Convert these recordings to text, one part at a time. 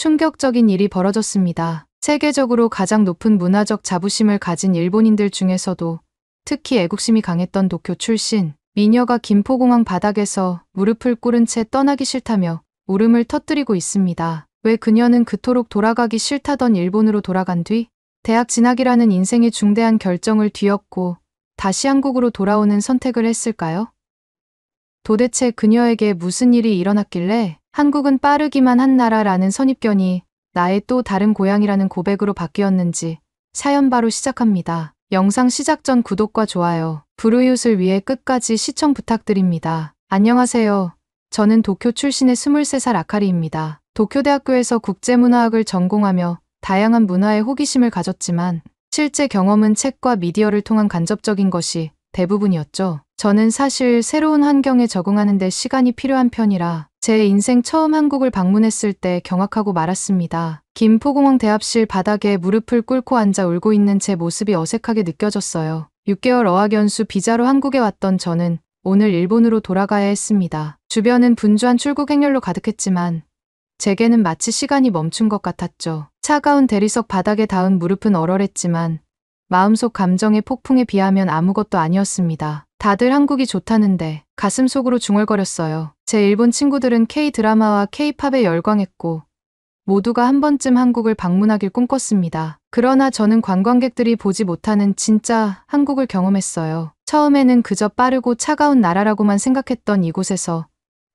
충격적인 일이 벌어졌습니다. 세계적으로 가장 높은 문화적 자부심을 가진 일본인들 중에서도 특히 애국심이 강했던 도쿄 출신 미녀가 김포공항 바닥에서 무릎을 꿇은 채 떠나기 싫다며 울음을 터뜨리고 있습니다. 왜 그녀는 그토록 돌아가기 싫다던 일본으로 돌아간 뒤 대학 진학이라는 인생의 중대한 결정을 뒤엎고 다시 한국으로 돌아오는 선택을 했을까요? 도대체 그녀에게 무슨 일이 일어났길래 한국은 빠르기만 한 나라라는 선입견이 나의 또 다른 고향이라는 고백으로 바뀌었는지 사연 바로 시작합니다. 영상 시작 전 구독과 좋아요, 불우이웃을 위해 끝까지 시청 부탁드립니다. 안녕하세요. 저는 도쿄 출신의 23살 아카리입니다. 도쿄대학교에서 국제문화학을 전공하며 다양한 문화에 호기심을 가졌지만 실제 경험은 책과 미디어를 통한 간접적인 것이 대부분이었죠. 저는 사실 새로운 환경에 적응하는 데 시간이 필요한 편이라 제 인생 처음 한국을 방문했을 때 경악하고 말았습니다. 김포공항 대합실 바닥에 무릎을 꿇고 앉아 울고 있는 제 모습이 어색하게 느껴졌어요. 6개월 어학연수 비자로 한국에 왔던 저는 오늘 일본으로 돌아가야 했습니다. 주변은 분주한 출국 행렬로 가득했지만 제게는 마치 시간이 멈춘 것 같았죠. 차가운 대리석 바닥에 닿은 무릎은 얼얼했지만 마음속 감정의 폭풍에 비하면 아무것도 아니었습니다. 다들 한국이 좋다는데 가슴속으로 중얼거렸어요. 제 일본 친구들은 K-드라마와 K-팝에 열광했고 모두가 한 번쯤 한국을 방문하길 꿈꿨습니다. 그러나 저는 관광객들이 보지 못하는 진짜 한국을 경험했어요. 처음에는 그저 빠르고 차가운 나라라고만 생각했던 이곳에서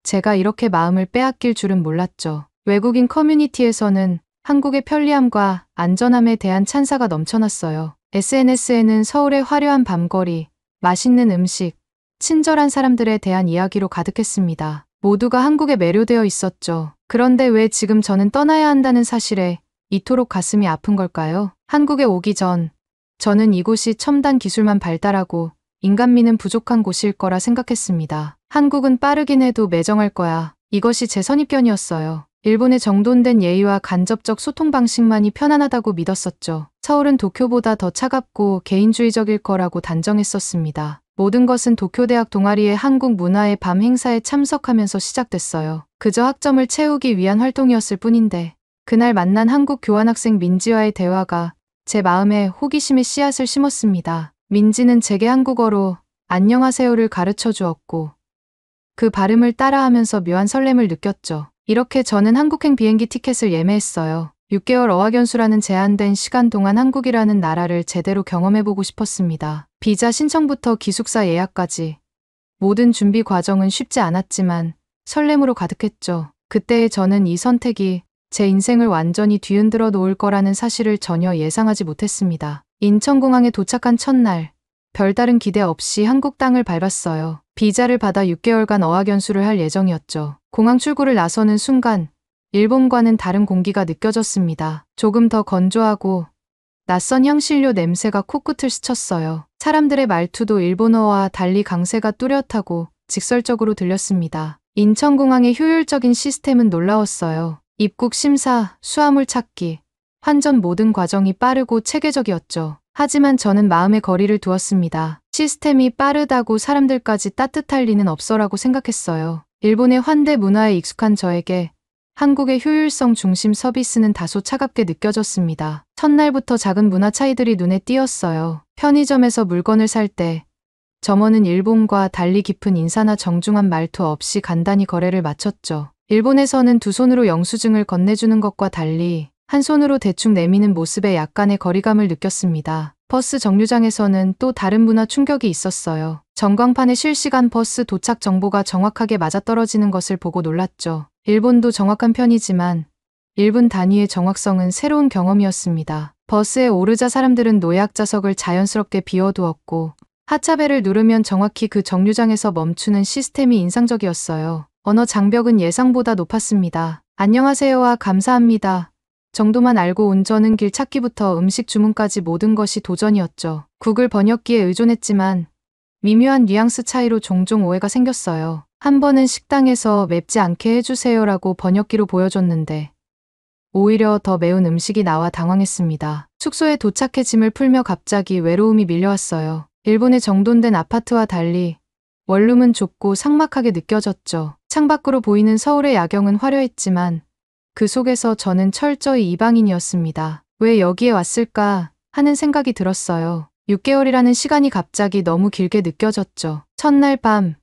제가 이렇게 마음을 빼앗길 줄은 몰랐죠. 외국인 커뮤니티에서는 한국의 편리함과 안전함에 대한 찬사가 넘쳐났어요. SNS에는 서울의 화려한 밤거리, 맛있는 음식, 친절한 사람들에 대한 이야기로 가득했습니다. 모두가 한국에 매료되어 있었죠. 그런데 왜 지금 저는 떠나야 한다는 사실에 이토록 가슴이 아픈 걸까요? 한국에 오기 전 저는 이곳이 첨단 기술만 발달하고 인간미는 부족한 곳일 거라 생각했습니다. 한국은 빠르긴 해도 매정할 거야. 이것이 제 선입견이었어요. 일본의 정돈된 예의와 간접적 소통 방식만이 편안하다고 믿었었죠. 서울은 도쿄보다 더 차갑고 개인주의적일 거라고 단정했었습니다. 모든 것은 도쿄대학 동아리의 한국 문화의 밤 행사에 참석하면서 시작됐어요. 그저 학점을 채우기 위한 활동이었을 뿐인데 그날 만난 한국 교환학생 민지와의 대화가 제 마음에 호기심의 씨앗을 심었습니다. 민지는 제게 한국어로 안녕하세요를 가르쳐 주었고 그 발음을 따라하면서 묘한 설렘을 느꼈죠. 이렇게 저는 한국행 비행기 티켓을 예매했어요. 6개월 어학연수라는 제한된 시간 동안 한국이라는 나라를 제대로 경험해보고 싶었습니다. 비자 신청부터 기숙사 예약까지 모든 준비 과정은 쉽지 않았지만 설렘으로 가득했죠. 그때의 저는 이 선택이 제 인생을 완전히 뒤흔들어 놓을 거라는 사실을 전혀 예상하지 못했습니다. 인천공항에 도착한 첫날, 별다른 기대 없이 한국 땅을 밟았어요. 비자를 받아 6개월간 어학연수를 할 예정이었죠. 공항 출구를 나서는 순간 일본과는 다른 공기가 느껴졌습니다. 조금 더 건조하고 낯선 향신료 냄새가 코끝을 스쳤어요. 사람들의 말투도 일본어와 달리 강세가 뚜렷하고 직설적으로 들렸습니다. 인천공항의 효율적인 시스템은 놀라웠어요. 입국 심사, 수화물 찾기, 환전 모든 과정이 빠르고 체계적이었죠. 하지만 저는 마음의 거리를 두었습니다. 시스템이 빠르다고 사람들까지 따뜻할 리는 없어라고 생각했어요. 일본의 환대 문화에 익숙한 저에게 한국의 효율성 중심 서비스는 다소 차갑게 느껴졌습니다. 첫날부터 작은 문화 차이들이 눈에 띄었어요. 편의점에서 물건을 살 때 점원은 일본과 달리 깊은 인사나 정중한 말투 없이 간단히 거래를 마쳤죠. 일본에서는 두 손으로 영수증을 건네주는 것과 달리 한 손으로 대충 내미는 모습에 약간의 거리감을 느꼈습니다. 버스 정류장에서는 또 다른 문화 충격이 있었어요. 전광판에 실시간 버스 도착 정보가 정확하게 맞아떨어지는 것을 보고 놀랐죠. 일본도 정확한 편이지만 1분 단위의 정확성은 새로운 경험이었습니다. 버스에 오르자 사람들은 노약자석을 자연스럽게 비워두었고 하차벨을 누르면 정확히 그 정류장에서 멈추는 시스템이 인상적이었어요. 언어 장벽은 예상보다 높았습니다. 안녕하세요와 감사합니다 정도만 알고 운전은 길 찾기부터 음식 주문까지 모든 것이 도전이었죠. 구글 번역기에 의존했지만 미묘한 뉘앙스 차이로 종종 오해가 생겼어요. 한 번은 식당에서 맵지 않게 해주세요라고 번역기로 보여줬는데 오히려 더 매운 음식이 나와 당황했습니다. 숙소에 도착해 짐을 풀며 갑자기 외로움이 밀려왔어요. 일본의 정돈된 아파트와 달리 원룸은 좁고 삭막하게 느껴졌죠. 창밖으로 보이는 서울의 야경은 화려했지만 그 속에서 저는 철저히 이방인이었습니다. 왜 여기에 왔을까 하는 생각이 들었어요. 6개월이라는 시간이 갑자기 너무 길게 느껴졌죠. 첫날 밤,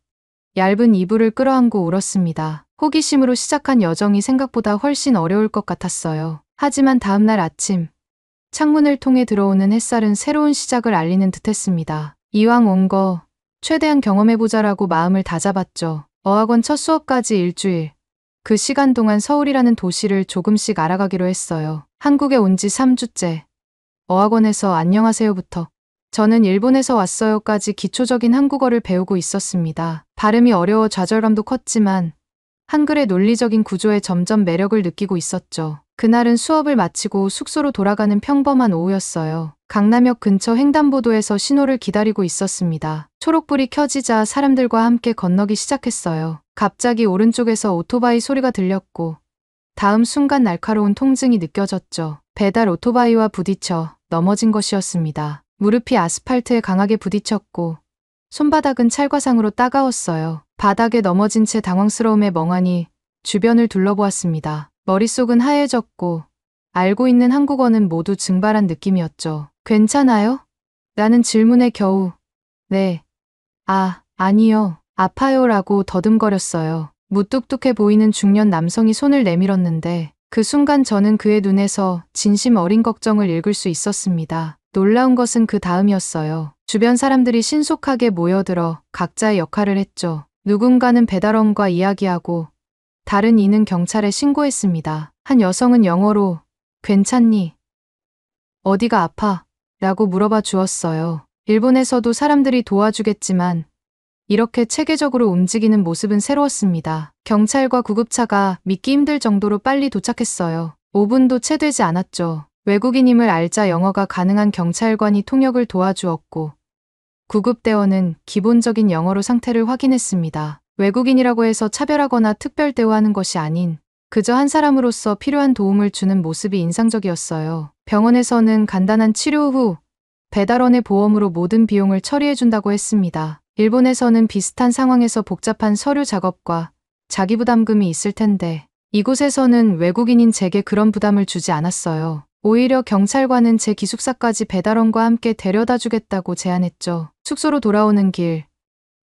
얇은 이불을 끌어안고 울었습니다. 호기심으로 시작한 여정이 생각보다 훨씬 어려울 것 같았어요. 하지만 다음날 아침, 창문을 통해 들어오는 햇살은 새로운 시작을 알리는 듯했습니다. 이왕 온 거 최대한 경험해보자라고 마음을 다잡았죠. 어학원 첫 수업까지 일주일. 그 시간 동안 서울이라는 도시를 조금씩 알아가기로 했어요. 한국에 온 지 3주째. 어학원에서 안녕하세요부터 저는 일본에서 왔어요까지 기초적인 한국어를 배우고 있었습니다. 발음이 어려워 좌절감도 컸지만 한글의 논리적인 구조에 점점 매력을 느끼고 있었죠. 그날은 수업을 마치고 숙소로 돌아가는 평범한 오후였어요. 강남역 근처 횡단보도에서 신호를 기다리고 있었습니다. 초록불이 켜지자 사람들과 함께 건너기 시작했어요. 갑자기 오른쪽에서 오토바이 소리가 들렸고 다음 순간 날카로운 통증이 느껴졌죠. 배달 오토바이와 부딪혀 넘어진 것이었습니다. 무릎이 아스팔트에 강하게 부딪혔고 손바닥은 찰과상으로 따가웠어요. 바닥에 넘어진 채 당황스러움에 멍하니 주변을 둘러보았습니다. 머릿속은 하얘졌고 알고 있는 한국어는 모두 증발한 느낌이었죠. 괜찮아요? 라는 질문에 겨우 네, 아니요, 아파요 라고 더듬거렸어요. 무뚝뚝해 보이는 중년 남성이 손을 내밀었는데 그 순간 저는 그의 눈에서 진심 어린 걱정을 읽을 수 있었습니다. 놀라운 것은 그 다음이었어요. 주변 사람들이 신속하게 모여들어 각자의 역할을 했죠. 누군가는 배달원과 이야기하고 다른 이는 경찰에 신고했습니다. 한 여성은 영어로 괜찮니? 어디가 아파? 라고 물어봐 주었어요. 일본에서도 사람들이 도와주겠지만 이렇게 체계적으로 움직이는 모습은 새로웠습니다. 경찰과 구급차가 믿기 힘들 정도로 빨리 도착했어요. 5분도 채 되지 않았죠. 외국인임을 알자 영어가 가능한 경찰관이 통역을 도와주었고 구급대원은 기본적인 영어로 상태를 확인했습니다. 외국인이라고 해서 차별하거나 특별 대우하는 것이 아닌 그저 한 사람으로서 필요한 도움을 주는 모습이 인상적이었어요. 병원에서는 간단한 치료 후 배달원의 보험으로 모든 비용을 처리해준다고 했습니다. 일본에서는 비슷한 상황에서 복잡한 서류 작업과 자기부담금이 있을 텐데 이곳에서는 외국인인 제게 그런 부담을 주지 않았어요. 오히려 경찰관은 제 기숙사까지 배달원과 함께 데려다 주겠다고 제안했죠. 숙소로 돌아오는 길,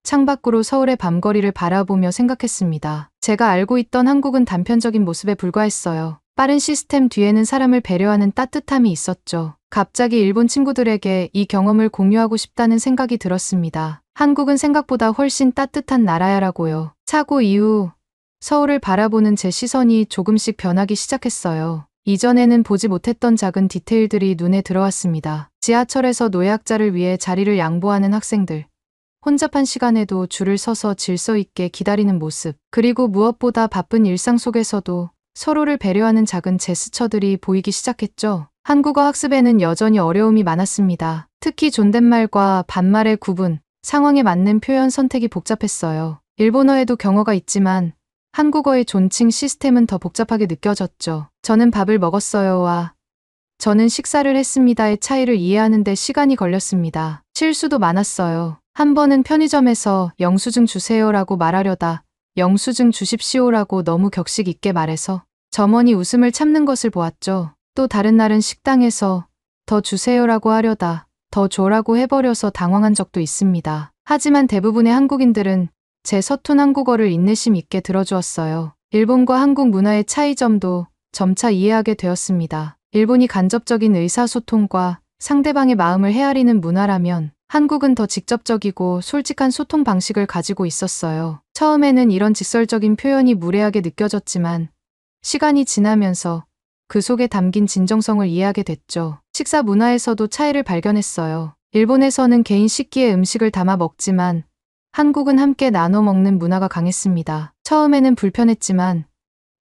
창밖으로 서울의 밤거리를 바라보며 생각했습니다. 제가 알고 있던 한국은 단편적인 모습에 불과했어요. 빠른 시스템 뒤에는 사람을 배려하는 따뜻함이 있었죠. 갑자기 일본 친구들에게 이 경험을 공유하고 싶다는 생각이 들었습니다. 한국은 생각보다 훨씬 따뜻한 나라야라고요. 사고 이후 서울을 바라보는 제 시선이 조금씩 변하기 시작했어요. 이전에는 보지 못했던 작은 디테일들이 눈에 들어왔습니다. 지하철에서 노약자를 위해 자리를 양보하는 학생들, 혼잡한 시간에도 줄을 서서 질서 있게 기다리는 모습, 그리고 무엇보다 바쁜 일상 속에서도 서로를 배려하는 작은 제스처들이 보이기 시작했죠. 한국어 학습에는 여전히 어려움이 많았습니다. 특히 존댓말과 반말의 구분, 상황에 맞는 표현 선택이 복잡했어요. 일본어에도 경어가 있지만 한국어의 존칭 시스템은 더 복잡하게 느껴졌죠. 저는 밥을 먹었어요와 저는 식사를 했습니다의 차이를 이해하는 데 시간이 걸렸습니다. 실수도 많았어요. 한 번은 편의점에서 영수증 주세요라고 말하려다 영수증 주십시오라고 너무 격식 있게 말해서 점원이 웃음을 참는 것을 보았죠. 또 다른 날은 식당에서 더 주세요라고 하려다 더 줘라고 해버려서 당황한 적도 있습니다. 하지만 대부분의 한국인들은 제 서툰 한국어를 인내심 있게 들어주었어요. 일본과 한국 문화의 차이점도 점차 이해하게 되었습니다. 일본이 간접적인 의사소통과 상대방의 마음을 헤아리는 문화라면 한국은 더 직접적이고 솔직한 소통 방식을 가지고 있었어요. 처음에는 이런 직설적인 표현이 무례하게 느껴졌지만 시간이 지나면서 그 속에 담긴 진정성을 이해하게 됐죠. 식사 문화에서도 차이를 발견했어요. 일본에서는 개인 식기에 음식을 담아 먹지만 한국은 함께 나눠 먹는 문화가 강했습니다. 처음에는 불편했지만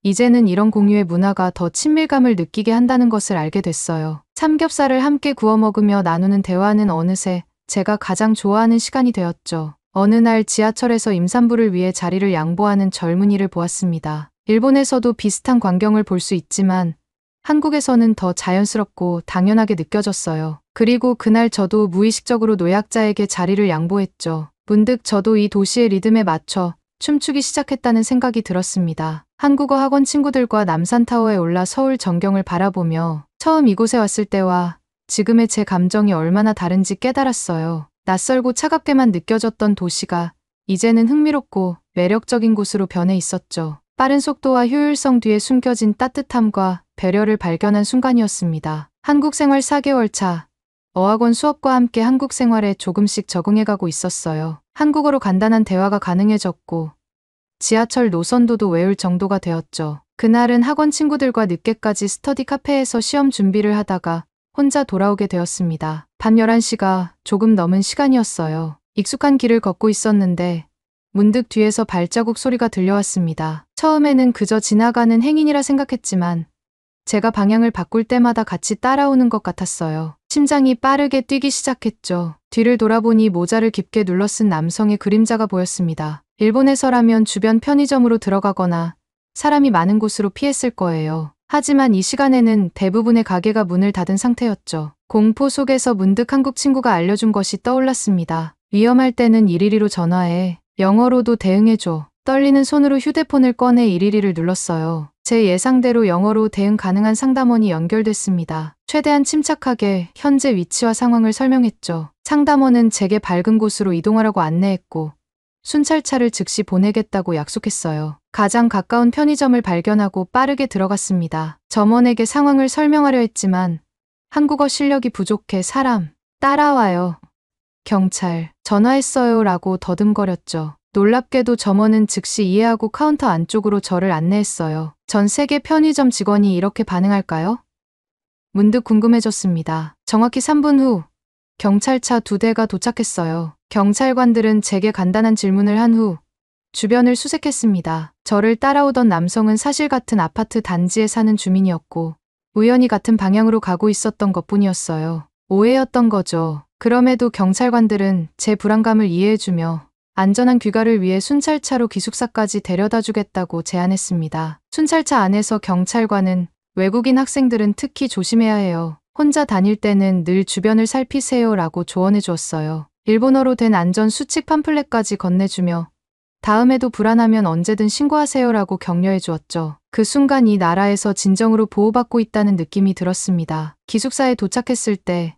이제는 이런 공유의 문화가 더 친밀감을 느끼게 한다는 것을 알게 됐어요. 삼겹살을 함께 구워 먹으며 나누는 대화는 어느새 제가 가장 좋아하는 시간이 되었죠. 어느 날 지하철에서 임산부를 위해 자리를 양보하는 젊은이를 보았습니다. 일본에서도 비슷한 광경을 볼 수 있지만 한국에서는 더 자연스럽고 당연하게 느껴졌어요. 그리고 그날 저도 무의식적으로 노약자에게 자리를 양보했죠. 문득 저도 이 도시의 리듬에 맞춰 춤추기 시작했다는 생각이 들었습니다. 한국어 학원 친구들과 남산타워에 올라 서울 전경을 바라보며 처음 이곳에 왔을 때와 지금의 제 감정이 얼마나 다른지 깨달았어요. 낯설고 차갑게만 느껴졌던 도시가 이제는 흥미롭고 매력적인 곳으로 변해 있었죠. 빠른 속도와 효율성 뒤에 숨겨진 따뜻함과 배려를 발견한 순간이었습니다. 한국 생활 4개월 차. 어학원 수업과 함께 한국 생활에 조금씩 적응해가고 있었어요. 한국어로 간단한 대화가 가능해졌고 지하철 노선도도 외울 정도가 되었죠. 그날은 학원 친구들과 늦게까지 스터디 카페에서 시험 준비를 하다가 혼자 돌아오게 되었습니다. 밤 11시가 조금 넘은 시간이었어요. 익숙한 길을 걷고 있었는데 문득 뒤에서 발자국 소리가 들려왔습니다. 처음에는 그저 지나가는 행인이라 생각했지만 제가 방향을 바꿀 때마다 같이 따라오는 것 같았어요. 심장이 빠르게 뛰기 시작했죠. 뒤를 돌아보니 모자를 깊게 눌러 쓴 남성의 그림자가 보였습니다. 일본에서라면 주변 편의점으로 들어가거나 사람이 많은 곳으로 피했을 거예요. 하지만 이 시간에는 대부분의 가게가 문을 닫은 상태였죠. 공포 속에서 문득 한국 친구가 알려준 것이 떠올랐습니다. 위험할 때는 112로 전화해. 영어로도 대응해줘. 떨리는 손으로 휴대폰을 꺼내 112를 눌렀어요. 제 예상대로 영어로 대응 가능한 상담원이 연결됐습니다. 최대한 침착하게 현재 위치와 상황을 설명했죠. 상담원은 제게 밝은 곳으로 이동하라고 안내했고 순찰차를 즉시 보내겠다고 약속했어요. 가장 가까운 편의점을 발견하고 빠르게 들어갔습니다. 점원에게 상황을 설명하려 했지만 한국어 실력이 부족해 사람 따라와요. 경찰 전화했어요 라고 더듬거렸죠. 놀랍게도 점원은 즉시 이해하고 카운터 안쪽으로 저를 안내했어요. 전 세계 편의점 직원이 이렇게 반응할까요? 문득 궁금해졌습니다. 정확히 3분 후 경찰차 2대가 도착했어요. 경찰관들은 제게 간단한 질문을 한 후 주변을 수색했습니다. 저를 따라오던 남성은 사실 같은 아파트 단지에 사는 주민이었고 우연히 같은 방향으로 가고 있었던 것뿐이었어요. 오해였던 거죠. 그럼에도 경찰관들은 제 불안감을 이해해주며 안전한 귀가를 위해 순찰차로 기숙사까지 데려다 주겠다고 제안했습니다. 순찰차 안에서 경찰관은 외국인 학생들은 특히 조심해야 해요. 혼자 다닐 때는 늘 주변을 살피세요 라고 조언해 주었어요. 일본어로 된 안전 수칙 팜플렛까지 건네주며 다음에도 불안하면 언제든 신고하세요 라고 격려해 주었죠. 그 순간 이 나라에서 진정으로 보호받고 있다는 느낌이 들었습니다. 기숙사에 도착했을 때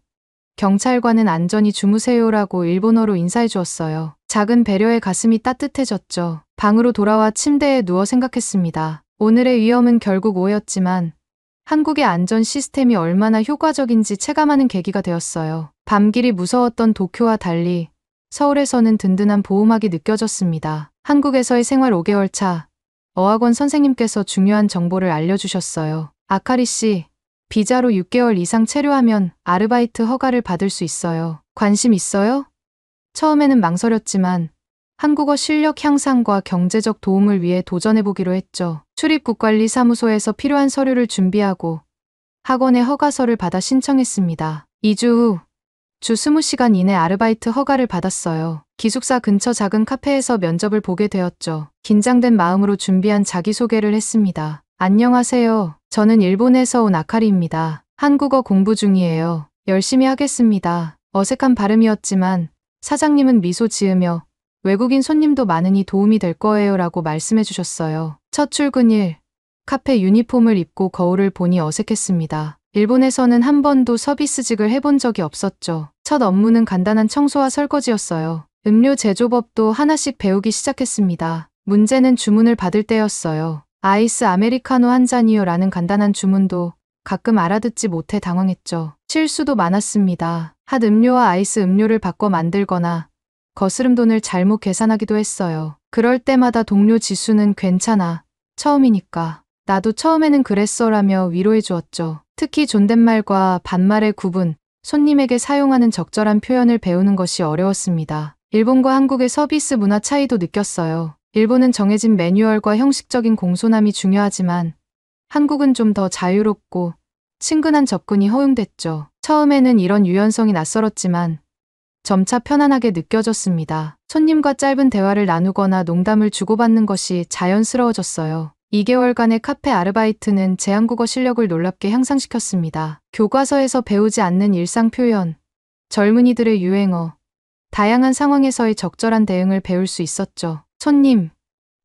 경찰관은 안전히 주무세요라고 일본어로 인사해 주었어요. 작은 배려에 가슴이 따뜻해졌죠. 방으로 돌아와 침대에 누워 생각했습니다. 오늘의 위험은 결국 오해였지만 한국의 안전 시스템이 얼마나 효과적인지 체감하는 계기가 되었어요. 밤길이 무서웠던 도쿄와 달리 서울에서는 든든한 보호막이 느껴졌습니다. 한국에서의 생활 5개월 차, 어학원 선생님께서 중요한 정보를 알려주셨어요. 아카리 씨, 비자로 6개월 이상 체류하면 아르바이트 허가를 받을 수 있어요. 관심 있어요? 처음에는 망설였지만 한국어 실력 향상과 경제적 도움을 위해 도전해보기로 했죠. 출입국관리사무소에서 필요한 서류를 준비하고 학원의 허가서를 받아 신청했습니다. 2주 후 주 20시간 이내 아르바이트 허가를 받았어요. 기숙사 근처 작은 카페에서 면접을 보게 되었죠. 긴장된 마음으로 준비한 자기소개를 했습니다. 안녕하세요. 저는 일본에서 온 아카리입니다. 한국어 공부 중이에요. 열심히 하겠습니다. 어색한 발음이었지만 사장님은 미소 지으며 외국인 손님도 많으니 도움이 될 거예요 라고 말씀해 주셨어요. 첫 출근일, 카페 유니폼을 입고 거울을 보니 어색했습니다. 일본에서는 한 번도 서비스직을 해본 적이 없었죠. 첫 업무는 간단한 청소와 설거지였어요. 음료 제조법도 하나씩 배우기 시작했습니다. 문제는 주문을 받을 때였어요. 아이스 아메리카노 한 잔이요 라는 간단한 주문도 가끔 알아듣지 못해 당황했죠. 실수도 많았습니다. 핫 음료와 아이스 음료를 바꿔 만들거나 거스름 돈을 잘못 계산하기도 했어요. 그럴 때마다 동료 지수는 괜찮아. 처음이니까. 나도 처음에는 그랬어라며 위로해 주었죠. 특히 존댓말과 반말의 구분, 손님에게 사용하는 적절한 표현을 배우는 것이 어려웠습니다. 일본과 한국의 서비스 문화 차이도 느꼈어요. 일본은 정해진 매뉴얼과 형식적인 공손함이 중요하지만 한국은 좀 더 자유롭고 친근한 접근이 허용됐죠. 처음에는 이런 유연성이 낯설었지만 점차 편안하게 느껴졌습니다. 손님과 짧은 대화를 나누거나 농담을 주고받는 것이 자연스러워졌어요. 2개월간의 카페 아르바이트는 제 한국어 실력을 놀랍게 향상시켰습니다. 교과서에서 배우지 않는 일상 표현, 젊은이들의 유행어, 다양한 상황에서의 적절한 대응을 배울 수 있었죠. 손님,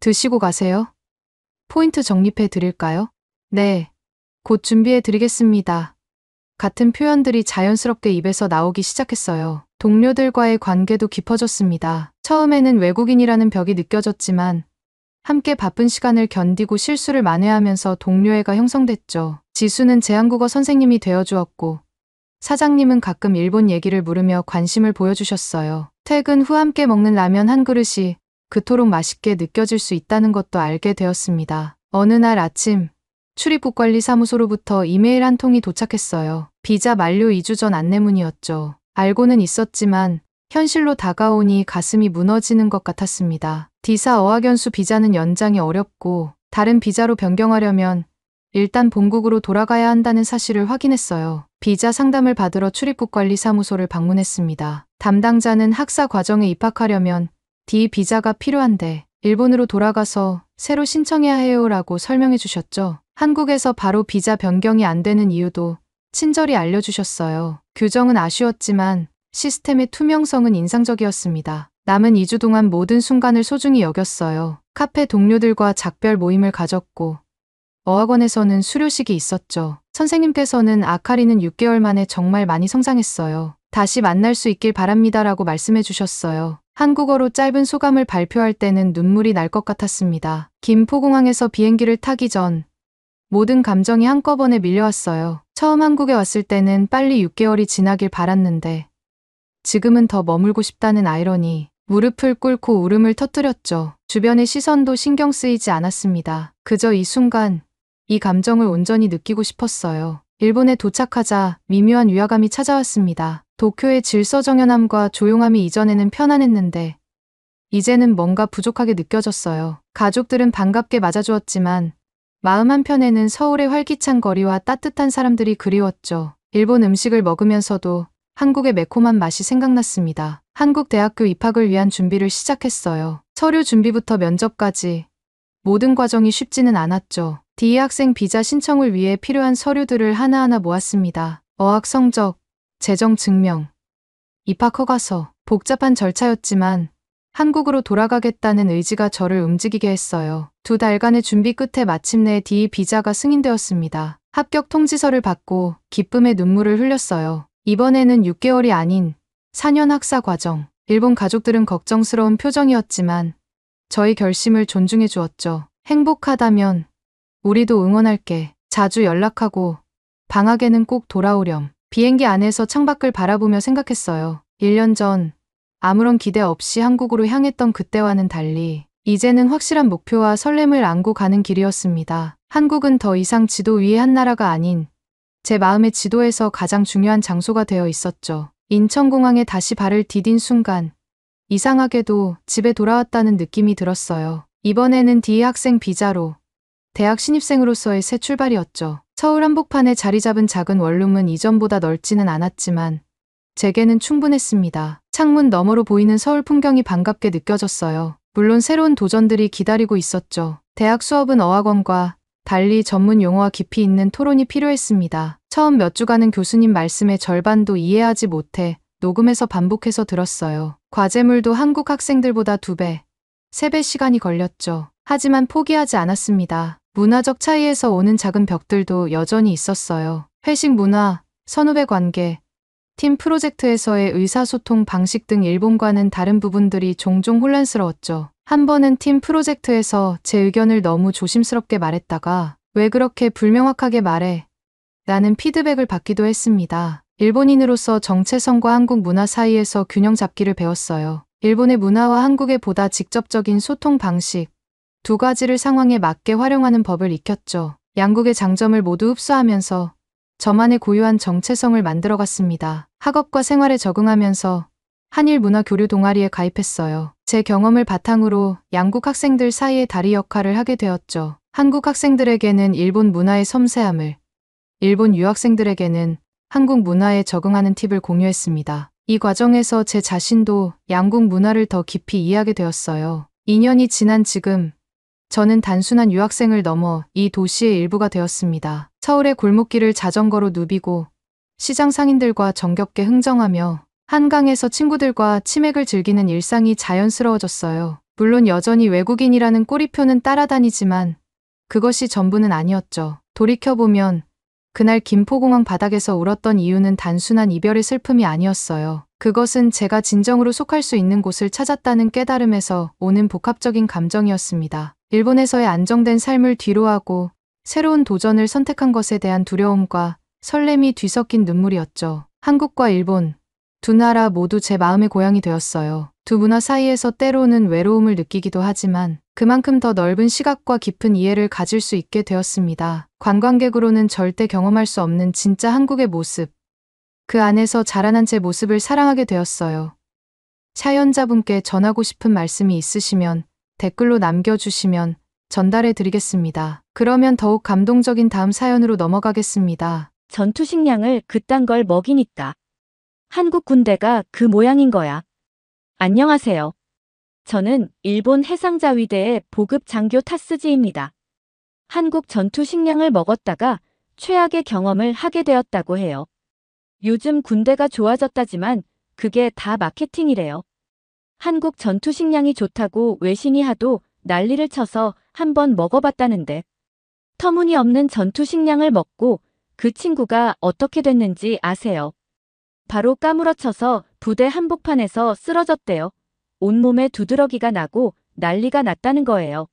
드시고 가세요. 포인트 정립해 드릴까요? 네. 곧 준비해 드리겠습니다. 같은 표현들이 자연스럽게 입에서 나오기 시작했어요. 동료들과의 관계도 깊어졌습니다. 처음에는 외국인이라는 벽이 느껴졌지만 함께 바쁜 시간을 견디고 실수를 만회하면서 동료애가 형성됐죠. 지수는 제 한국어 선생님이 되어주었고 사장님은 가끔 일본 얘기를 물으며 관심을 보여주셨어요. 퇴근 후 함께 먹는 라면 한 그릇이 그토록 맛있게 느껴질 수 있다는 것도 알게 되었습니다. 어느 날 아침 출입국관리사무소로부터 이메일 한 통이 도착했어요. 비자 만료 2주 전 안내문이었죠. 알고는 있었지만 현실로 다가오니 가슴이 무너지는 것 같았습니다. D사 어학연수 비자는 연장이 어렵고 다른 비자로 변경하려면 일단 본국으로 돌아가야 한다는 사실을 확인했어요. 비자 상담을 받으러 출입국관리사무소를 방문했습니다. 담당자는 학사 과정에 입학하려면 D 비자가 필요한데 일본으로 돌아가서 새로 신청해야 해요라고 설명해 주셨죠. 한국에서 바로 비자 변경이 안 되는 이유도 친절히 알려주셨어요. 규정은 아쉬웠지만 시스템의 투명성은 인상적이었습니다. 남은 2주 동안 모든 순간을 소중히 여겼어요. 카페 동료들과 작별 모임을 가졌고 어학원에서는 수료식이 있었죠. 선생님께서는 아카리는 6개월 만에 정말 많이 성장했어요. 다시 만날 수 있길 바랍니다라고 말씀해 주셨어요. 한국어로 짧은 소감을 발표할 때는 눈물이 날 것 같았습니다. 김포공항에서 비행기를 타기 전 모든 감정이 한꺼번에 밀려왔어요. 처음 한국에 왔을 때는 빨리 6개월이 지나길 바랐는데 지금은 더 머물고 싶다는 아이러니, 무릎을 꿇고 울음을 터뜨렸죠. 주변의 시선도 신경 쓰이지 않았습니다. 그저 이 순간, 이 감정을 온전히 느끼고 싶었어요. 일본에 도착하자 미묘한 위화감이 찾아왔습니다. 도쿄의 질서정연함과 조용함이 이전에는 편안했는데 이제는 뭔가 부족하게 느껴졌어요. 가족들은 반갑게 맞아주었지만 마음 한편에는 서울의 활기찬 거리와 따뜻한 사람들이 그리웠죠. 일본 음식을 먹으면서도 한국의 매콤한 맛이 생각났습니다. 한국 대학교 입학을 위한 준비를 시작했어요. 서류 준비부터 면접까지 모든 과정이 쉽지는 않았죠. D 학생 비자 신청을 위해 필요한 서류들을 하나하나 모았습니다. 어학 성적, 재정 증명, 입학 허가서, 복잡한 절차였지만 한국으로 돌아가겠다는 의지가 저를 움직이게 했어요. 2달간의 준비 끝에 마침내 D 비자가 승인되었습니다. 합격 통지서를 받고 기쁨의 눈물을 흘렸어요. 이번에는 6개월이 아닌 4년 학사 과정. 일본 가족들은 걱정스러운 표정이었지만 저희 결심을 존중해 주었죠. 행복하다면 우리도 응원할게. 자주 연락하고 방학에는 꼭 돌아오렴. 비행기 안에서 창밖을 바라보며 생각했어요. 1년 전 아무런 기대 없이 한국으로 향했던 그때와는 달리 이제는 확실한 목표와 설렘을 안고 가는 길이었습니다. 한국은 더 이상 지도 위의 한 나라가 아닌 제 마음의 지도에서 가장 중요한 장소가 되어 있었죠. 인천공항에 다시 발을 디딘 순간 이상하게도 집에 돌아왔다는 느낌이 들었어요. 이번에는 D 학생 비자로 대학 신입생으로서의 새 출발이었죠. 서울 한복판에 자리 잡은 작은 원룸은 이전보다 넓지는 않았지만 제게는 충분했습니다. 창문 너머로 보이는 서울 풍경이 반갑게 느껴졌어요. 물론 새로운 도전들이 기다리고 있었죠. 대학 수업은 어학원과 달리 전문 용어와 깊이 있는 토론이 필요했습니다. 처음 몇 주간은 교수님 말씀의 절반도 이해하지 못해 녹음해서 반복해서 들었어요. 과제물도 한국 학생들보다 2배, 3배 시간이 걸렸죠. 하지만 포기하지 않았습니다. 문화적 차이에서 오는 작은 벽들도 여전히 있었어요. 회식 문화, 선후배 관계, 팀 프로젝트에서의 의사소통 방식 등 일본과는 다른 부분들이 종종 혼란스러웠죠. 한 번은 팀 프로젝트에서 제 의견을 너무 조심스럽게 말했다가 왜 그렇게 불명확하게 말해? 라는 피드백을 받기도 했습니다. 일본인으로서 정체성과 한국 문화 사이에서 균형 잡기를 배웠어요. 일본의 문화와 한국의 보다 직접적인 소통 방식, 2가지를 상황에 맞게 활용하는 법을 익혔죠. 양국의 장점을 모두 흡수하면서 저만의 고유한 정체성을 만들어갔습니다. 학업과 생활에 적응하면서 한일 문화 교류 동아리에 가입했어요. 제 경험을 바탕으로 양국 학생들 사이의 다리 역할을 하게 되었죠. 한국 학생들에게는 일본 문화의 섬세함을, 일본 유학생들에게는 한국 문화에 적응하는 팁을 공유했습니다. 이 과정에서 제 자신도 양국 문화를 더 깊이 이해하게 되었어요. 2년이 지난 지금 저는 단순한 유학생을 넘어 이 도시의 일부가 되었습니다. 서울의 골목길을 자전거로 누비고 시장 상인들과 정겹게 흥정하며 한강에서 친구들과 치맥을 즐기는 일상이 자연스러워졌어요. 물론 여전히 외국인이라는 꼬리표는 따라다니지만 그것이 전부는 아니었죠. 돌이켜보면 그날 김포공항 바닥에서 울었던 이유는 단순한 이별의 슬픔이 아니었어요. 그것은 제가 진정으로 속할 수 있는 곳을 찾았다는 깨달음에서 오는 복합적인 감정이었습니다. 일본에서의 안정된 삶을 뒤로하고 새로운 도전을 선택한 것에 대한 두려움과 설렘이 뒤섞인 눈물이었죠. 한국과 일본, 두 나라 모두 제 마음의 고향이 되었어요. 두 문화 사이에서 때로는 외로움을 느끼기도 하지만 그만큼 더 넓은 시각과 깊은 이해를 가질 수 있게 되었습니다. 관광객으로는 절대 경험할 수 없는 진짜 한국의 모습, 그 안에서 자라난 제 모습을 사랑하게 되었어요. 사연자분께 전하고 싶은 말씀이 있으시면 댓글로 남겨주시면 전달해 드리겠습니다. 그러면 더욱 감동적인 다음 사연으로 넘어가겠습니다. 전투식량을 그딴 걸 먹이니까 한국 군대가 그 모양인 거야. 안녕하세요. 저는 일본 해상자위대의 보급 장교 타스지입니다. 한국 전투식량을 먹었다가 최악의 경험을 하게 되었다고 해요. 요즘 군대가 좋아졌다지만 그게 다 마케팅이래요. 한국 전투식량이 좋다고 외신이 하도 난리를 쳐서 한번 먹어봤다는데 터무니없는 전투식량을 먹고 그 친구가 어떻게 됐는지 아세요? 바로 까무러쳐서 부대 한복판에서 쓰러졌대요. 온몸에 두드러기가 나고 난리가 났다는 거예요.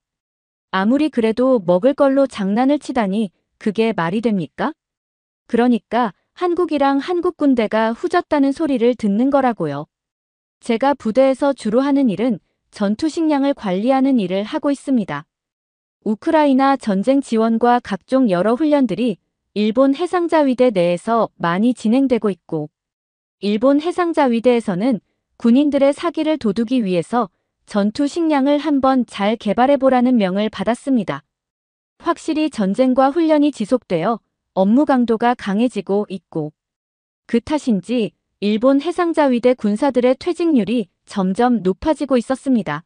아무리 그래도 먹을 걸로 장난을 치다니 그게 말이 됩니까? 그러니까 한국이랑 한국 군대가 후졌다는 소리를 듣는 거라고요. 제가 부대에서 주로 하는 일은 전투식량을 관리하는 일을 하고 있습니다. 우크라이나 전쟁 지원과 각종 여러 훈련들이 일본 해상자위대 내에서 많이 진행되고 있고, 일본 해상자위대에서는 군인들의 사기를 도두기 위해서 전투식량을 한번 잘 개발해보라는 명을 받았습니다. 확실히 전쟁과 훈련이 지속되어 업무 강도가 강해지고 있고, 그 탓인지 일본 해상자위대 군사들의 퇴직률이 점점 높아지고 있었습니다.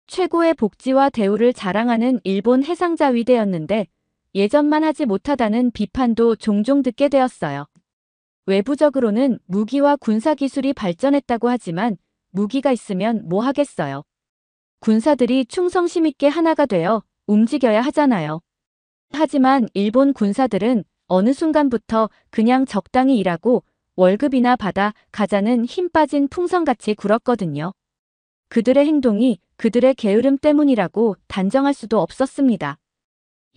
최고의 복지와 대우를 자랑하는 일본 해상자위대였는데 예전만 하지 못하다는 비판도 종종 듣게 되었어요. 외부적으로는 무기와 군사기술이 발전했다고 하지만 무기가 있으면 뭐 하겠어요. 군사들이 충성심 있게 하나가 되어 움직여야 하잖아요. 하지만 일본 군사들은 어느 순간부터 그냥 적당히 일하고 월급이나 받아 가자는 힘 빠진 풍선같이 굴었거든요. 그들의 행동이 그들의 게으름 때문이라고 단정할 수도 없었습니다.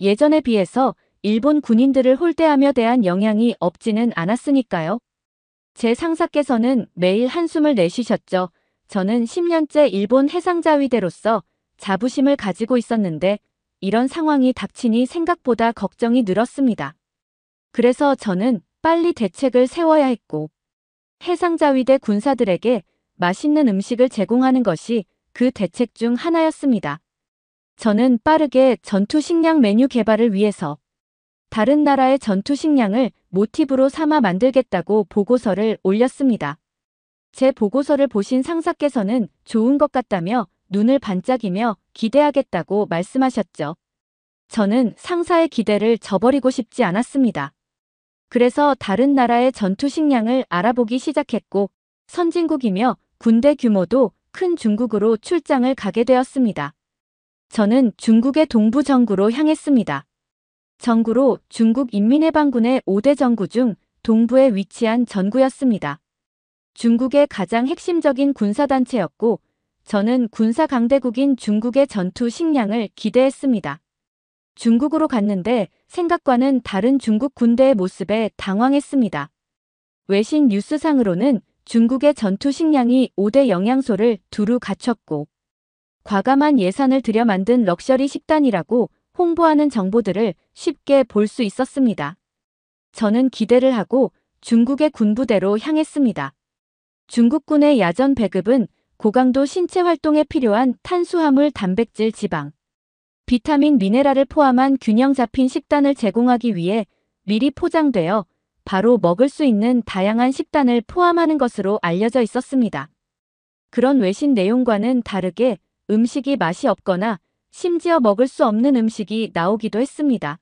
예전에 비해서 일본 군인들을 홀대하며 대한 영향이 없지는 않았으니까요. 제 상사께서는 매일 한숨을 내쉬셨죠. 저는 10년째 일본 해상자위대로서 자부심을 가지고 있었는데 이런 상황이 닥치니 생각보다 걱정이 늘었습니다. 그래서 저는 빨리 대책을 세워야 했고 해상자위대 군사들에게 맛있는 음식을 제공하는 것이 그 대책 중 하나였습니다. 저는 빠르게 전투식량 메뉴 개발을 위해서 다른 나라의 전투식량을 모티브로 삼아 만들겠다고 보고서를 올렸습니다. 제 보고서를 보신 상사께서는 좋은 것 같다며 눈을 반짝이며 기대하겠다고 말씀하셨죠. 저는 상사의 기대를 저버리고 싶지 않았습니다. 그래서 다른 나라의 전투식량을 알아보기 시작했고 선진국이며 군대 규모도 큰 중국으로 출장을 가게 되었습니다. 저는 중국의 동부 정구로 향했습니다. 정구로 중국 인민해방군의 5대 정구 중 동부에 위치한 전구였습니다. 중국의 가장 핵심적인 군사단체였고 저는 군사 강대국인 중국의 전투 식량을 기대했습니다. 중국으로 갔는데 생각과는 다른 중국 군대의 모습에 당황했습니다. 외신 뉴스상으로는 중국의 전투 식량이 5대 영양소를 두루 갖췄고 과감한 예산을 들여 만든 럭셔리 식단이라고 홍보하는 정보들을 쉽게 볼 수 있었습니다. 저는 기대를 하고 중국의 군부대로 향했습니다. 중국군의 야전 배급은 고강도 신체 활동에 필요한 탄수화물, 단백질, 지방, 비타민, 미네랄을 포함한 균형 잡힌 식단을 제공하기 위해 미리 포장되어 바로 먹을 수 있는 다양한 식단을 포함하는 것으로 알려져 있었습니다. 그런 외신 내용과는 다르게 음식이 맛이 없거나 심지어 먹을 수 없는 음식이 나오기도 했습니다.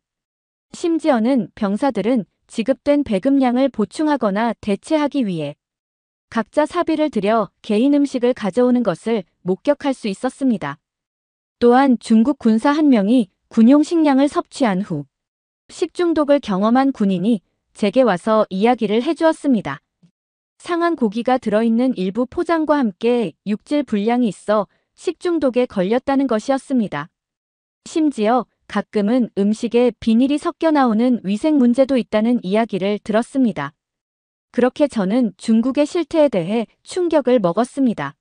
심지어는 병사들은 지급된 배급량을 보충하거나 대체하기 위해 각자 사비를 들여 개인 음식을 가져오는 것을 목격할 수 있었습니다. 또한 중국 군사 한 명이 군용 식량을 섭취한 후 식중독을 경험한 군인이 제게 와서 이야기를 해주었습니다. 상한 고기가 들어있는 일부 포장과 함께 육질 불량이 있어 식중독에 걸렸다는 것이었습니다. 심지어 가끔은 음식에 비닐이 섞여 나오는 위생 문제도 있다는 이야기를 들었습니다. 그렇게 저는 중국의 실태에 대해 충격을 먹었습니다.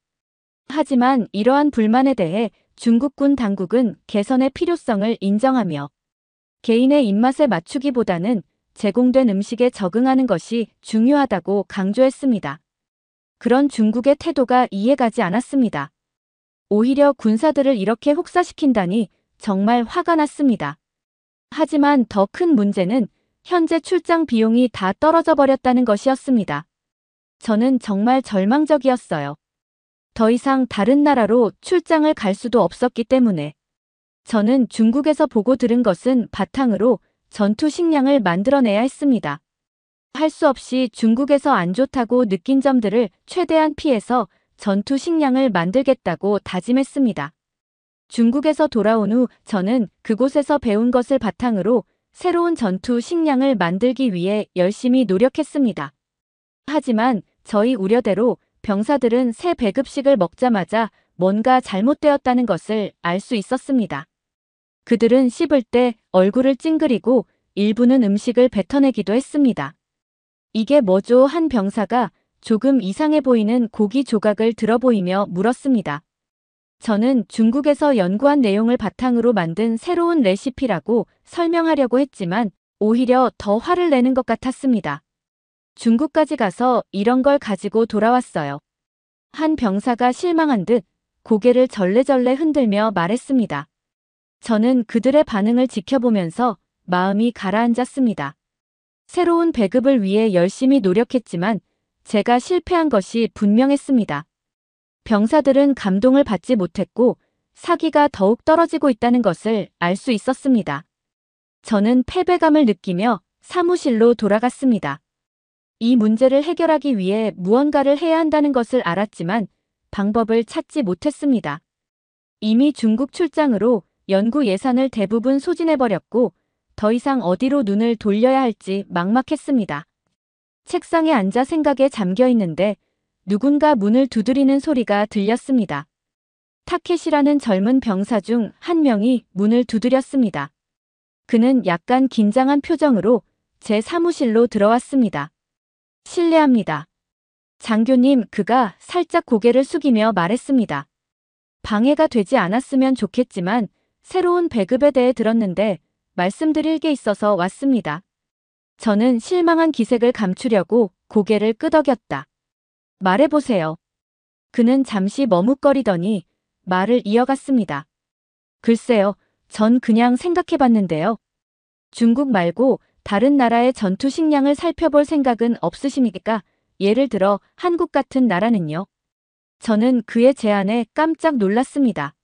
하지만 이러한 불만에 대해 중국군 당국은 개선의 필요성을 인정하며 개인의 입맛에 맞추기보다는 제공된 음식에 적응하는 것이 중요하다고 강조했습니다. 그런 중국의 태도가 이해가지 않았습니다. 오히려 군사들을 이렇게 혹사시킨다니 정말 화가 났습니다. 하지만 더 큰 문제는 현재 출장 비용이 다 떨어져 버렸다는 것이었습니다. 저는 정말 절망적이었어요. 더 이상 다른 나라로 출장을 갈 수도 없었기 때문에 저는 중국에서 보고 들은 것은 바탕으로 전투 식량을 만들어내야 했습니다. 할 수 없이 중국에서 안 좋다고 느낀 점들을 최대한 피해서 전투 식량을 만들겠다고 다짐했습니다. 중국에서 돌아온 후 저는 그곳에서 배운 것을 바탕으로 새로운 전투 식량을 만들기 위해 열심히 노력했습니다. 하지만 저희 우려대로 병사들은 새 배급식을 먹자마자 뭔가 잘못되었다는 것을 알 수 있었습니다. 그들은 씹을 때 얼굴을 찡그리고 일부는 음식을 뱉어내기도 했습니다. 이게 뭐죠? 한 병사가 조금 이상해 보이는 고기 조각을 들어 보이며 물었습니다. 저는 중국에서 연구한 내용을 바탕으로 만든 새로운 레시피라고 설명하려고 했지만 오히려 더 화를 내는 것 같았습니다. 중국까지 가서 이런 걸 가지고 돌아왔어요. 한 병사가 실망한 듯 고개를 절레절레 흔들며 말했습니다. 저는 그들의 반응을 지켜보면서 마음이 가라앉았습니다. 새로운 배급을 위해 열심히 노력했지만 제가 실패한 것이 분명했습니다. 병사들은 감동을 받지 못했고 사기가 더욱 떨어지고 있다는 것을 알 수 있었습니다. 저는 패배감을 느끼며 사무실로 돌아갔습니다. 이 문제를 해결하기 위해 무언가를 해야 한다는 것을 알았지만 방법을 찾지 못했습니다. 이미 중국 출장으로 연구 예산을 대부분 소진해버렸고 더 이상 어디로 눈을 돌려야 할지 막막했습니다. 책상에 앉아 생각에 잠겨 있는데 누군가 문을 두드리는 소리가 들렸습니다. 타켓이라는 젊은 병사 중 한 명이 문을 두드렸습니다. 그는 약간 긴장한 표정으로 제 사무실로 들어왔습니다. 실례합니다. 장교님, 그가 살짝 고개를 숙이며 말했습니다. 방해가 되지 않았으면 좋겠지만 새로운 배급에 대해 들었는데 말씀드릴 게 있어서 왔습니다. 저는 실망한 기색을 감추려고 고개를 끄덕였다. 말해보세요. 그는 잠시 머뭇거리더니 말을 이어갔습니다. 글쎄요, 전 그냥 생각해봤는데요. 중국 말고 다른 나라의 전투 식량을 살펴볼 생각은 없으십니까? 예를 들어 한국 같은 나라는요. 저는 그의 제안에 깜짝 놀랐습니다.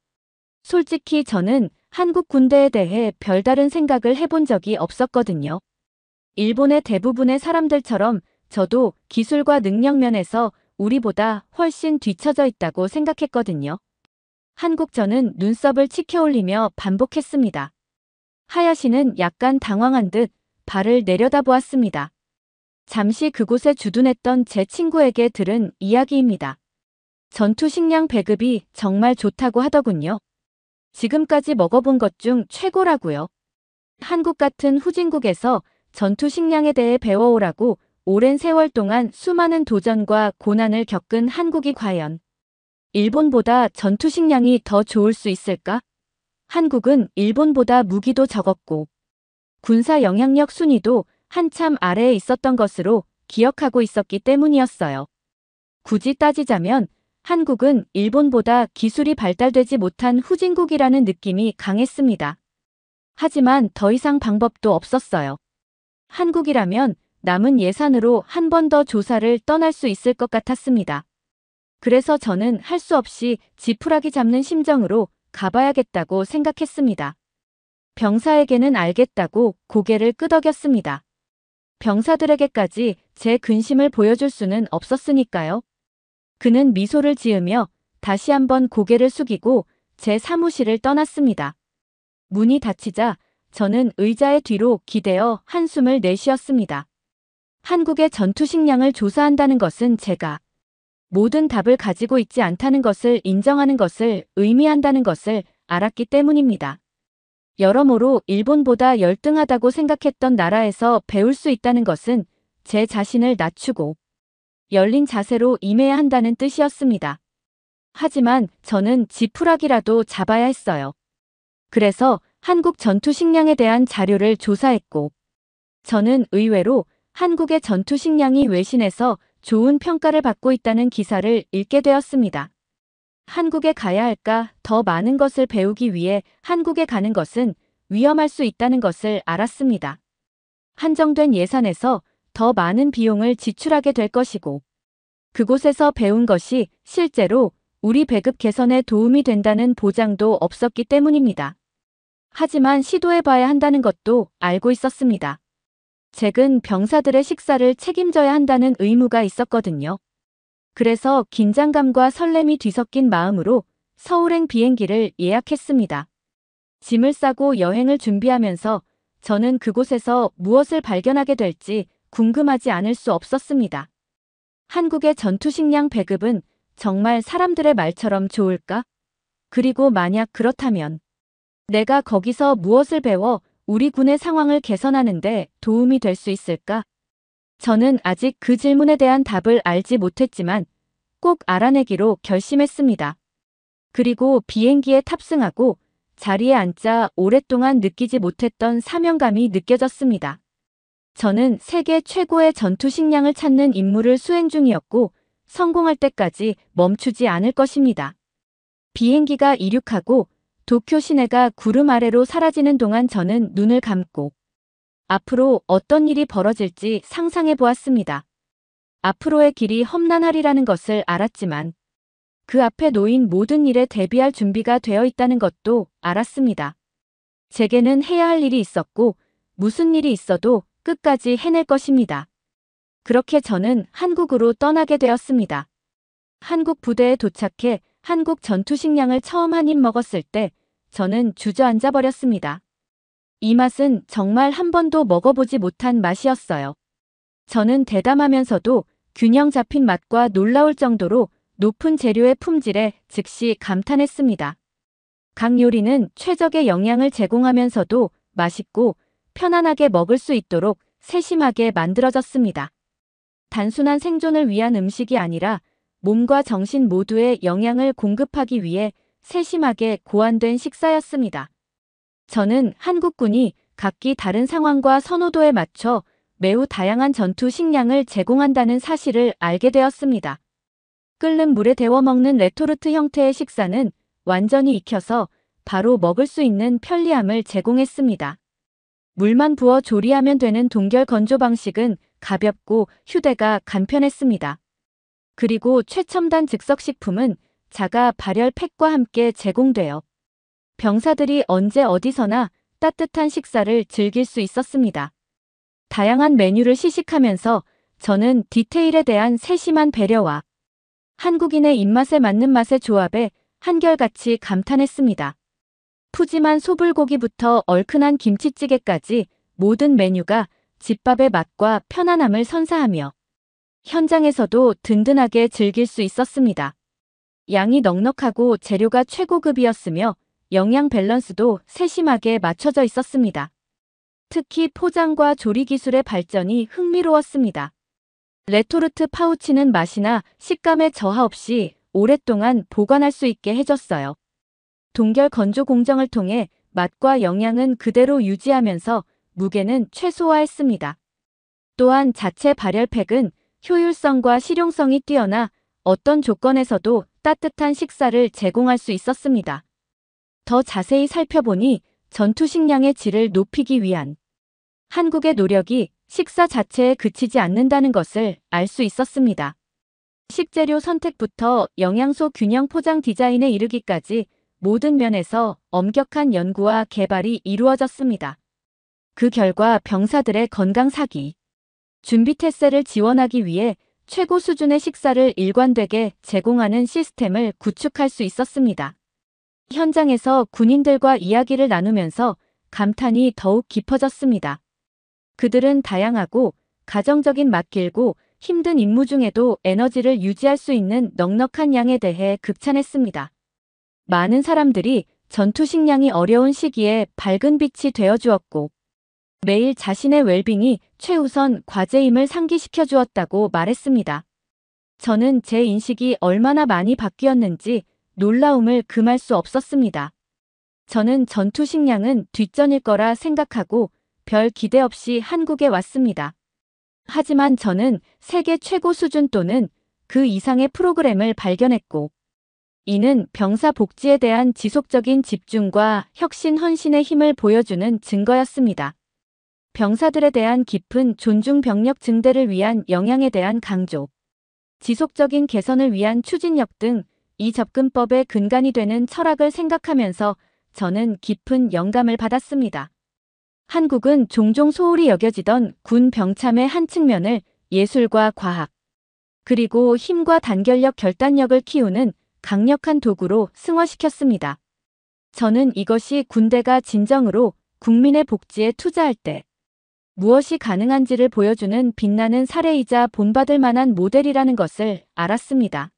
솔직히 저는 한국 군대에 대해 별다른 생각을 해본 적이 없었거든요. 일본의 대부분의 사람들처럼 저도 기술과 능력 면에서 우리보다 훨씬 뒤처져 있다고 생각했거든요. 한국전은 눈썹을 치켜올리며 반복했습니다. 하야시는 약간 당황한 듯 발을 내려다보았습니다. 잠시 그곳에 주둔했던 제 친구에게 들은 이야기입니다. 전투 식량 배급이 정말 좋다고 하더군요. 지금까지 먹어본 것 중 최고라고요. 한국 같은 후진국에서 전투 식량에 대해 배워오라고 오랜 세월 동안 수많은 도전과 고난을 겪은 한국이 과연 일본보다 전투 식량이 더 좋을 수 있을까? 한국은 일본보다 무기도 적었고 군사 영향력 순위도 한참 아래에 있었던 것으로 기억하고 있었기 때문이었어요. 굳이 따지자면 한국은 일본보다 기술이 발달되지 못한 후진국이라는 느낌이 강했습니다. 하지만 더 이상 방법도 없었어요. 한국이라면 남은 예산으로 한 번 더 조사를 떠날 수 있을 것 같았습니다. 그래서 저는 할 수 없이 지푸라기 잡는 심정으로 가봐야겠다고 생각했습니다. 병사에게는 알겠다고 고개를 끄덕였습니다. 병사들에게까지 제 근심을 보여줄 수는 없었으니까요. 그는 미소를 지으며 다시 한번 고개를 숙이고 제 사무실을 떠났습니다. 문이 닫히자 저는 의자의 뒤로 기대어 한숨을 내쉬었습니다. 한국의 전투식량을 조사한다는 것은 제가 모든 답을 가지고 있지 않다는 것을 인정하는 것을 의미한다는 것을 알았기 때문입니다. 여러모로 일본보다 열등하다고 생각했던 나라에서 배울 수 있다는 것은 제 자신을 낮추고 열린 자세로 임해야 한다는 뜻이었습니다. 하지만 저는 지푸라기라도 잡아야 했어요. 그래서 한국 전투식량에 대한 자료를 조사했고, 저는 의외로 한국의 전투식량이 외신에서 좋은 평가를 받고 있다는 기사를 읽게 되었습니다. 한국에 가야 할까? 더 많은 것을 배우기 위해 한국에 가는 것은 위험할 수 있다는 것을 알았습니다. 한정된 예산에서 더 많은 비용을 지출하게 될 것이고, 그곳에서 배운 것이 실제로 우리 배급 개선에 도움이 된다는 보장도 없었기 때문입니다. 하지만 시도해봐야 한다는 것도 알고 있었습니다. 잭은 병사들의 식사를 책임져야 한다는 의무가 있었거든요. 그래서 긴장감과 설렘이 뒤섞인 마음으로 서울행 비행기를 예약했습니다. 짐을 싸고 여행을 준비하면서 저는 그곳에서 무엇을 발견하게 될지 궁금하지 않을 수 없었습니다. 한국의 전투식량 배급은 정말 사람들의 말처럼 좋을까? 그리고 만약 그렇다면 내가 거기서 무엇을 배워 우리 군의 상황을 개선하는데 도움이 될 수 있을까? 저는 아직 그 질문에 대한 답을 알지 못했지만 꼭 알아내기로 결심했습니다. 그리고 비행기에 탑승하고 자리에 앉자 오랫동안 느끼지 못했던 사명감이 느껴졌습니다. 저는 세계 최고의 전투식량을 찾는 임무를 수행 중이었고 성공할 때까지 멈추지 않을 것입니다. 비행기가 이륙하고 도쿄 시내가 구름 아래로 사라지는 동안 저는 눈을 감고 앞으로 어떤 일이 벌어질지 상상해 보았습니다. 앞으로의 길이 험난하리라는 것을 알았지만 그 앞에 놓인 모든 일에 대비할 준비가 되어 있다는 것도 알았습니다. 제게는 해야 할 일이 있었고 무슨 일이 있어도 끝까지 해낼 것입니다. 그렇게 저는 한국으로 떠나게 되었습니다. 한국 부대에 도착해 한국 전투식량을 처음 한 입 먹었을 때 저는 주저앉아 버렸습니다. 이 맛은 정말 한 번도 먹어보지 못한 맛이었어요. 저는 대담하면서도 균형 잡힌 맛과 놀라울 정도로 높은 재료의 품질에 즉시 감탄했습니다. 각 요리는 최적의 영양을 제공하면서도 맛있고 편안하게 먹을 수 있도록 세심하게 만들어졌습니다. 단순한 생존을 위한 음식이 아니라 몸과 정신 모두에 영양을 공급하기 위해 세심하게 고안된 식사였습니다. 저는 한국군이 각기 다른 상황과 선호도에 맞춰 매우 다양한 전투 식량을 제공한다는 사실을 알게 되었습니다. 끓는 물에 데워 먹는 레토르트 형태의 식사는 완전히 익혀서 바로 먹을 수 있는 편리함을 제공했습니다. 물만 부어 조리하면 되는 동결 건조 방식은 가볍고 휴대가 간편했습니다. 그리고 최첨단 즉석식품은 자가 발열 팩과 함께 제공되어 병사들이 언제 어디서나 따뜻한 식사를 즐길 수 있었습니다. 다양한 메뉴를 시식하면서 저는 디테일에 대한 세심한 배려와 한국인의 입맛에 맞는 맛의 조합에 한결같이 감탄했습니다. 푸짐한 소불고기부터 얼큰한 김치찌개까지 모든 메뉴가 집밥의 맛과 편안함을 선사하며 현장에서도 든든하게 즐길 수 있었습니다. 양이 넉넉하고 재료가 최고급이었으며 영양 밸런스도 세심하게 맞춰져 있었습니다. 특히 포장과 조리 기술의 발전이 흥미로웠습니다. 레토르트 파우치는 맛이나 식감에 저하 없이 오랫동안 보관할 수 있게 해줬어요. 동결 건조 공정을 통해 맛과 영양은 그대로 유지하면서 무게는 최소화했습니다. 또한 자체 발열팩은 효율성과 실용성이 뛰어나 어떤 조건에서도 따뜻한 식사를 제공할 수 있었습니다. 더 자세히 살펴보니 전투 식량의 질을 높이기 위한 한국의 노력이 식사 자체에 그치지 않는다는 것을 알 수 있었습니다. 식재료 선택부터 영양소 균형 포장 디자인에 이르기까지 모든 면에서 엄격한 연구와 개발이 이루어졌습니다. 그 결과 병사들의 건강 사기, 준비 태세를 지원하기 위해 최고 수준의 식사를 일관되게 제공하는 시스템을 구축할 수 있었습니다. 현장에서 군인들과 이야기를 나누면서 감탄이 더욱 깊어졌습니다. 그들은 다양하고 가정적인 맞길고 힘든 임무 중에도 에너지를 유지할 수 있는 넉넉한 양에 대해 극찬했습니다. 많은 사람들이 전투 식량이 어려운 시기에 밝은 빛이 되어 주었고 매일 자신의 웰빙이 최우선 과제임을 상기시켜 주었다고 말했습니다. 저는 제 인식이 얼마나 많이 바뀌었는지 놀라움을 금할 수 없었습니다. 저는 전투 식량은 뒷전일 거라 생각하고 별 기대 없이 한국에 왔습니다. 하지만 저는 세계 최고 수준 또는 그 이상의 프로그램을 발견했고, 이는 병사 복지에 대한 지속적인 집중과 혁신 헌신의 힘을 보여주는 증거였습니다. 병사들에 대한 깊은 존중, 병력 증대를 위한 역량에 대한 강조, 지속적인 개선을 위한 추진력 등 이 접근법의 근간이 되는 철학을 생각하면서 저는 깊은 영감을 받았습니다. 한국은 종종 소홀히 여겨지던 군 병참의 한 측면을 예술과 과학, 그리고 힘과 단결력, 결단력을 키우는 강력한 도구로 승화시켰습니다. 저는 이것이 군대가 진정으로 국민의 복지에 투자할 때 무엇이 가능한지를 보여주는 빛나는 사례이자 본받을 만한 모델이라는 것을 알았습니다.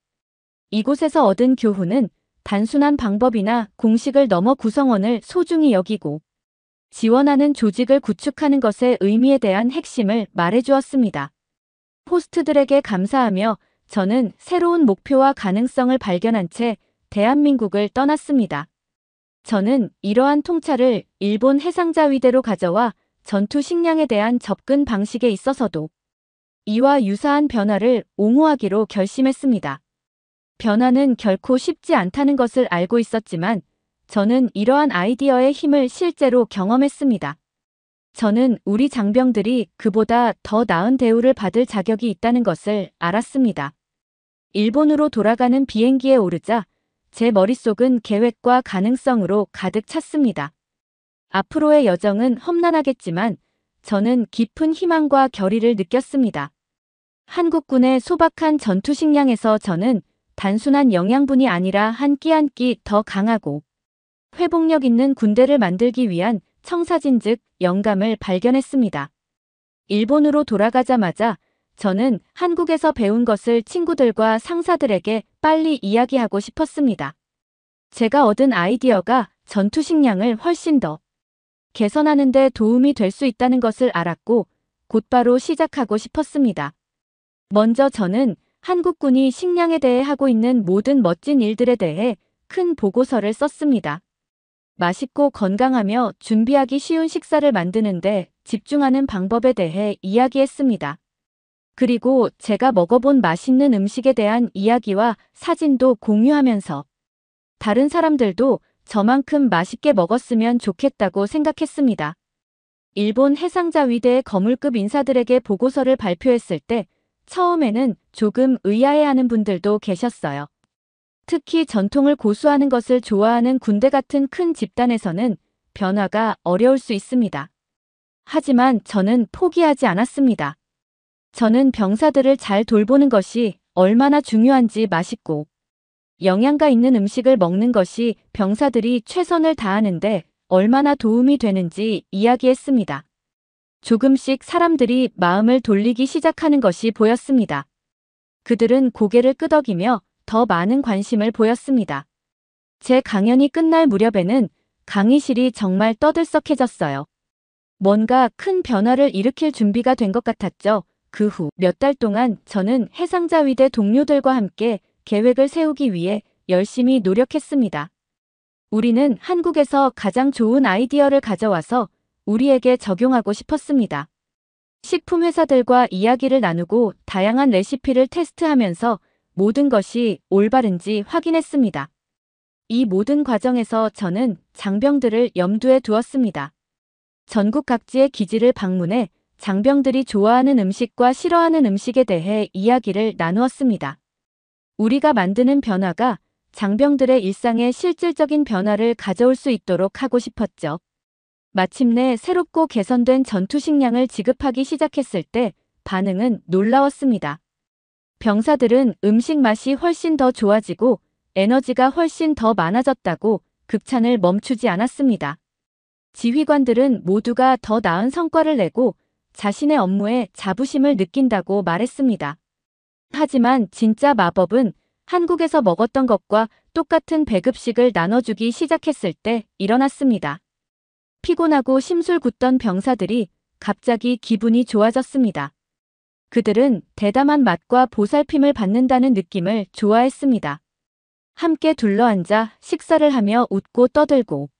이곳에서 얻은 교훈은 단순한 방법이나 공식을 넘어 구성원을 소중히 여기고 지원하는 조직을 구축하는 것의 의미에 대한 핵심을 말해주었습니다. 호스트들에게 감사하며 저는 새로운 목표와 가능성을 발견한 채 대한민국을 떠났습니다. 저는 이러한 통찰을 일본 해상자위대로 가져와 전투 식량에 대한 접근 방식에 있어서도 이와 유사한 변화를 옹호하기로 결심했습니다. 변화는 결코 쉽지 않다는 것을 알고 있었지만 저는 이러한 아이디어의 힘을 실제로 경험했습니다. 저는 우리 장병들이 그보다 더 나은 대우를 받을 자격이 있다는 것을 알았습니다. 일본으로 돌아가는 비행기에 오르자 제 머릿속은 계획과 가능성으로 가득 찼습니다. 앞으로의 여정은 험난하겠지만 저는 깊은 희망과 결의를 느꼈습니다. 한국군의 소박한 전투 식량에서 저는 단순한 영양분이 아니라 한 끼 한 끼 더 강하고 회복력 있는 군대를 만들기 위한 청사진 즉 영감을 발견했습니다. 일본으로 돌아가자마자 저는 한국에서 배운 것을 친구들과 상사들에게 빨리 이야기하고 싶었습니다. 제가 얻은 아이디어가 전투 식량을 훨씬 더 개선하는 데 도움이 될 수 있다는 것을 알았고 곧바로 시작하고 싶었습니다. 먼저 저는 한국군이 식량에 대해 하고 있는 모든 멋진 일들에 대해 큰 보고서를 썼습니다. 맛있고 건강하며 준비하기 쉬운 식사를 만드는데 집중하는 방법에 대해 이야기했습니다. 그리고 제가 먹어본 맛있는 음식에 대한 이야기와 사진도 공유하면서 다른 사람들도 저만큼 맛있게 먹었으면 좋겠다고 생각했습니다. 일본 해상자위대의 거물급 인사들에게 보고서를 발표했을 때 처음에는 조금 의아해하는 분들도 계셨어요. 특히 전통을 고수하는 것을 좋아하는 군대 같은 큰 집단에서는 변화가 어려울 수 있습니다. 하지만 저는 포기하지 않았습니다. 저는 병사들을 잘 돌보는 것이 얼마나 중요한지, 맛있고 영양가 있는 음식을 먹는 것이 병사들이 최선을 다하는데 얼마나 도움이 되는지 이야기했습니다. 조금씩 사람들이 마음을 돌리기 시작하는 것이 보였습니다. 그들은 고개를 끄덕이며 더 많은 관심을 보였습니다. 제 강연이 끝날 무렵에는 강의실이 정말 떠들썩해졌어요. 뭔가 큰 변화를 일으킬 준비가 된 것 같았죠. 그 후 몇 달 동안 저는 해상자위대 동료들과 함께 계획을 세우기 위해 열심히 노력했습니다. 우리는 한국에서 가장 좋은 아이디어를 가져와서 우리에게 적용하고 싶었습니다. 식품 회사들과 이야기를 나누고 다양한 레시피를 테스트하면서 모든 것이 올바른지 확인했습니다. 이 모든 과정에서 저는 장병들을 염두에 두었습니다. 전국 각지의 기지를 방문해 장병들이 좋아하는 음식과 싫어하는 음식에 대해 이야기를 나누었습니다. 우리가 만드는 변화가 장병들의 일상에 실질적인 변화를 가져올 수 있도록 하고 싶었죠. 마침내 새롭고 개선된 전투 식량을 지급하기 시작했을 때 반응은 놀라웠습니다. 병사들은 음식 맛이 훨씬 더 좋아지고 에너지가 훨씬 더 많아졌다고 극찬을 멈추지 않았습니다. 지휘관들은 모두가 더 나은 성과를 내고 자신의 업무에 자부심을 느낀다고 말했습니다. 하지만 진짜 마법은 한국에서 먹었던 것과 똑같은 배급식을 나눠주기 시작했을 때 일어났습니다. 피곤하고 심술 굳던 병사들이 갑자기 기분이 좋아졌습니다. 그들은 대담한 맛과 보살핌을 받는다는 느낌을 좋아했습니다. 함께 둘러앉아 식사를 하며 웃고 떠들고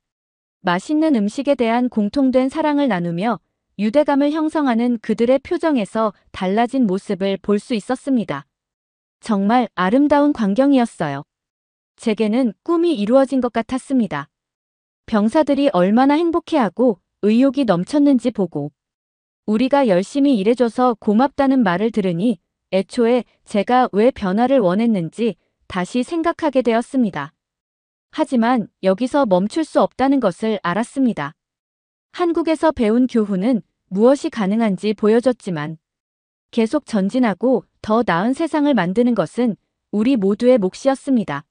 맛있는 음식에 대한 공통된 사랑을 나누며 유대감을 형성하는 그들의 표정에서 달라진 모습을 볼 수 있었습니다. 정말 아름다운 광경이었어요. 제게는 꿈이 이루어진 것 같았습니다. 병사들이 얼마나 행복해하고 의욕이 넘쳤는지 보고 우리가 열심히 일해줘서 고맙다는 말을 들으니 애초에 제가 왜 변화를 원했는지 다시 생각하게 되었습니다. 하지만 여기서 멈출 수 없다는 것을 알았습니다. 한국에서 배운 교훈은 무엇이 가능한지 보여줬지만 계속 전진하고 더 나은 세상을 만드는 것은 우리 모두의 몫이었습니다.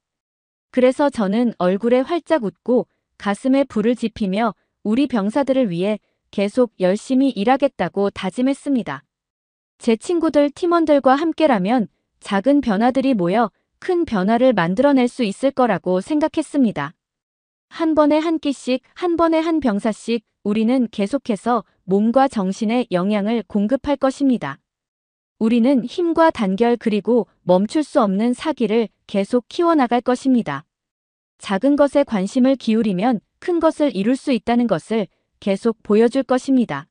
그래서 저는 얼굴에 활짝 웃고 가슴에 불을 지피며 우리 병사들을 위해 계속 열심히 일하겠다고 다짐했습니다. 제 친구들 팀원들과 함께라면 작은 변화들이 모여 큰 변화를 만들어낼 수 있을 거라고 생각했습니다. 한 번에 한 끼씩, 한 번에 한 병사씩 우리는 계속해서 몸과 정신에 영양을 공급할 것입니다. 우리는 힘과 단결 그리고 멈출 수 없는 사기를 계속 키워나갈 것입니다. 작은 것에 관심을 기울이면 큰 것을 이룰 수 있다는 것을 계속 보여줄 것입니다.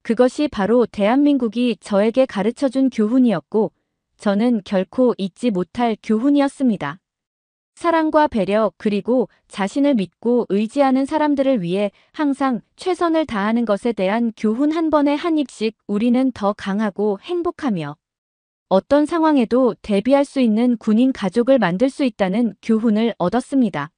그것이 바로 대한민국이 저에게 가르쳐준 교훈이었고 저는 결코 잊지 못할 교훈이었습니다. 사랑과 배려 그리고 자신을 믿고 의지하는 사람들을 위해 항상 최선을 다하는 것에 대한 교훈 한 번에 한 입씩 우리는 더 강하고 행복하며 어떤 상황에도 대비할 수 있는 군인 가족을 만들 수 있다는 교훈을 얻었습니다.